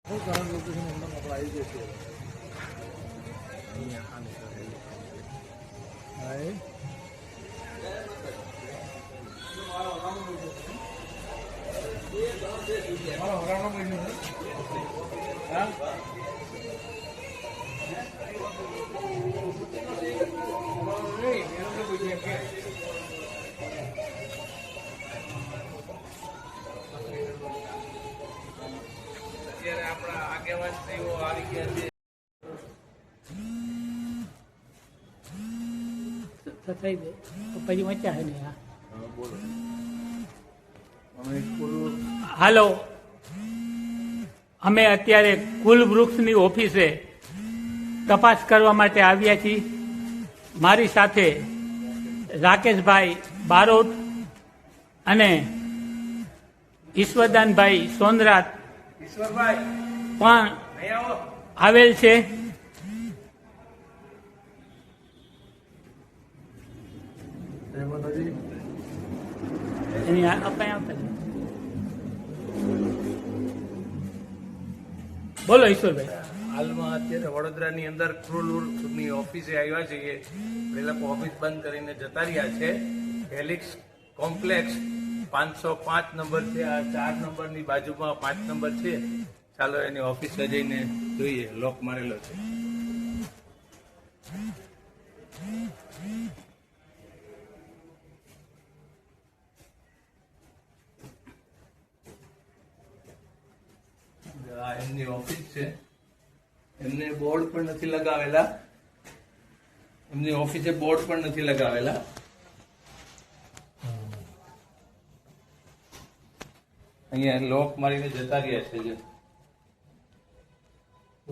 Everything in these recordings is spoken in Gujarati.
કરંટ લોકેશન અંદર આપણે આવી જઈએ આપણા આગેવાન શ્રીઓ આવી ગયા છે. થઈ ગઈ પછી મચ્યા હે ને હાલો અમે અત્યારે કુલ વૃક્ષની ઓફિસે તપાસ કરવા માટે આવ્યા છીએ. મારી સાથે રાકેશભાઈ બારોટ અને ઈશ્વરદાનભાઈ સોનરાત ઈશ્વરભાઈ પણ અહીં આવો. આવેલ છે. એની અપાય આવતા છે. બોલો ઈશ્વરભાઈ. હાલમાં અત્યારે વડોદરાની અંદર ક્રુલની ઓફિસે આવ્યા છીએ. પેલા ઓફિસ બંધ કરીને જતા રહ્યા છે. હેલિક્સ કોમ્પ્લેક્સ 505 નંબર છે. આ 4 નંબરની બાજુમાં 5 નંબર છે. ચાલો એની ઓફિસે જઈને જોઈએ. લોક મારેલો છે. આ એમની ઓફિસ છે. એમને બોર્ડ પણ નથી લગાવેલા. એમની ઓફિસે બોર્ડ પણ નથી લગાવેલા. અહીંયા લોક મારીને જતા રહ્યા છે.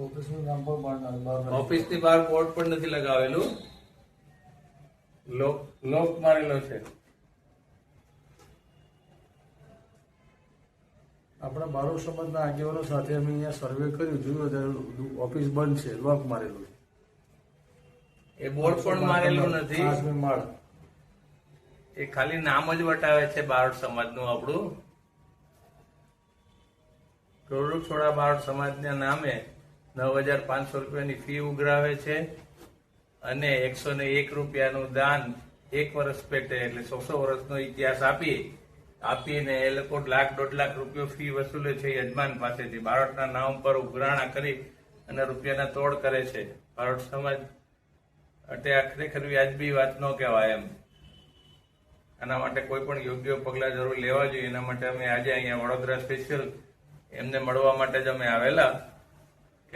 ઓફિસનું નામ પણ ઓફિસની બહાર બોર્ડ પણ નથી લગાવેલું. લોક મારેલો છે. આપણા બારોટ સમાજના આગેવાનો સાથે અમે અહીંયા સર્વે કર્યું, જોયું ત્યારે ઓફિસ બંધ છે, લોક મારેલું છે. એ બોર્ડ પણ મારેલું નથી. પાંચમી માળ. એ ખાલી નામ જ વટાવે છે બારોટ સમાજનું. આપણું કરોડુખોડા બારોટ સમાજના નામે 9,500 રૂપિયાની ફી ઉઘરાવે છે અને 101 રૂપિયાનું દાન 1 વર્ષ પેટે એટલે 100 વર્ષનો ઇતિહાસ આપીને એ લોકો 1,00,000-1.5 લાખ રૂપિયો ફી વસૂલે છે યજમાન પાસેથી. બારોટના નામ પર ઉઘરાણા કરી અને રૂપિયાના તોડ કરે છે. બારોટ સમાજ એટલે આ ખરેખર વ્યાજબી વાત ન કહેવાય એમ. આના માટે કોઈ પણ યોગ્ય પગલાં જરૂર લેવા જોઈએ. એના માટે અમે આજે અહીંયા વડોદરા સ્પેશિયલ એમને મળવા માટે જ અમે આવેલા.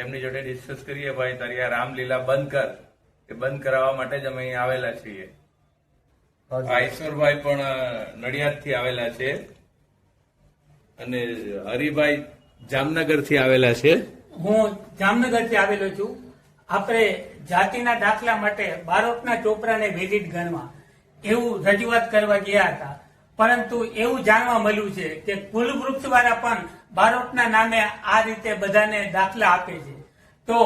એમની જોડે ડિસ્કસ કરીએ, ભાઈ તારી આ રામલીલા બંધ કર. એ બંધ કરાવવા માટે જ અમે અહીં આવેલા છીએ. ઈશ્વરભાઈ પણ નડિયાદથી આવેલા છે અને હરિભાઈ જામનગરથી આવેલા છે. હું જામનગરથી આવેલો છું. આપણે જાતિના દાખલા માટે બારોટના ચોપરાને વેલિડ ગણવા એવું રજૂઆત કરવા ગયા હતા, પરંતુ એવું જાણવા મળ્યું છે કે કુલ વૃક્ષવાળા પણ બારોટના નામે આ રીતે બધાને દાખલા આપે છે. તો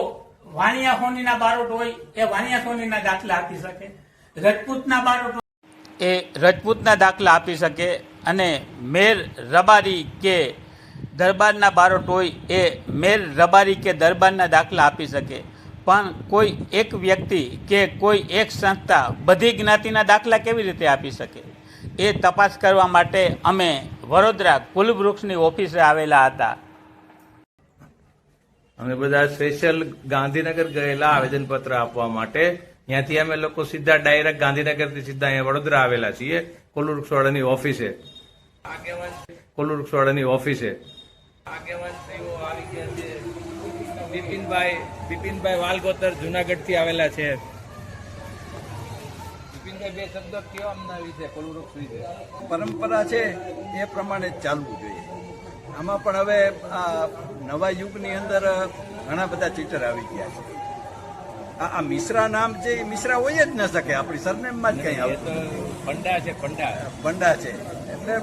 વાણિયા સોનીના બારોટ હોય એ વાણિયા સોનીના દાખલા આપી શકે, રજપૂતના બારોટ એ રજપૂતના દાખલા આપી શકે અને મેર રબારી કે દરબારના બારોટ હોય એ મેર રબારી કે દરબારના દાખલા આપી શકે. પણ કોઈ એક વ્યક્તિ કે કોઈ એક સંસ્થા બધી જ્ઞાતિના દાખલા કેવી રીતે આપી શકે? એ તપાસ કરવા માટે અમે વડોદરા કુલવૃક્ષની ઓફિસે આવેલા હતા. અમે બધા સ્પેશિયલ ગાંધીનગર ગયેલા આવેદનપત્ર આપવા માટે. ત્યાંથી અમે લોકો સીધા ડાયરેક્ટ ગાંધીનગરથી સીધા અહીંયા વડોદરા આવેલા છીએ કુલવૃક્ષવાળાની ઓફિસે. કુલવૃક્ષવાળાની ઓફિસે આગેવાન શ્રીઓ આવી ગયા છે. બિપિનભાઈ વાલગોતર જુનાગઢથી આવેલા છે. બિપિનભાઈ, બે શબ્દ કયો આમના વિશે, કુલવૃક્ષ વિશે? પરંપરા છે એ પ્રમાણે જ ચાલવું જોઈએ. આમાં પણ હવે આ નવા યુગની અંદર ઘણા બધા ચીટર આવી ગયા છે. આ મિશ્રા નામ છે એ મિશ્રા હોય જ ન શકે. આપણી સરનેમમાં જ કઈ આવતું. પંડા છે, પંડા છે એટલે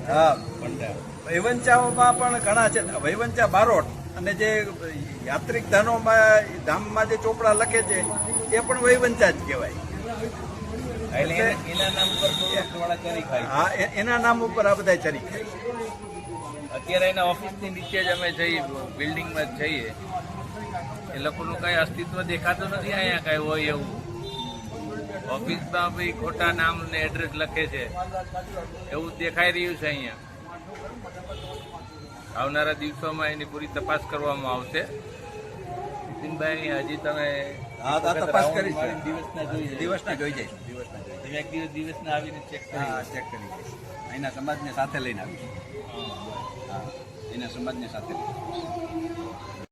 હા પંડા. વૈવંચાઓમાં પણ ઘણા છે. વૈવંચા બારોટ અને જે યાત્રિક ધામમાં જે ચોપડા લખે છે એ પણ વૈવંચા જ કહેવાય. એના નામ પર હા, એના નામ ઉપર આ બધા ચરી ખાય. અત્યારે એના ઓફિસની નીચે જ અમે જઈએ, બિલ્ડિંગમાં જ જઈએ. એ લોકોનું કઈ અસ્તિત્વ દેખાતું નથી અહીંયા કઈ હોય એવું. ઓફિસમાં બી ખોટા નામ ને એડ્રેસ લખે છે એવું દેખાઈ રહ્યું છે અહીંયા. આવનારા દિવસોમાં એની પૂરી તપાસ કરવામાં આવશે. નીતિનભાઈ, હજી તમે તપાસ કરી દિવસના જોઈ દિવસના જોઈ જઈશું દિવસના જોઈ તમે એક દિવસના આવીને ચેક કરી હા ચેક કરી જઈશું. અહીંના સમાજને સાથે લઈને આવીશું. હા એના સમાજને સાથે લઈને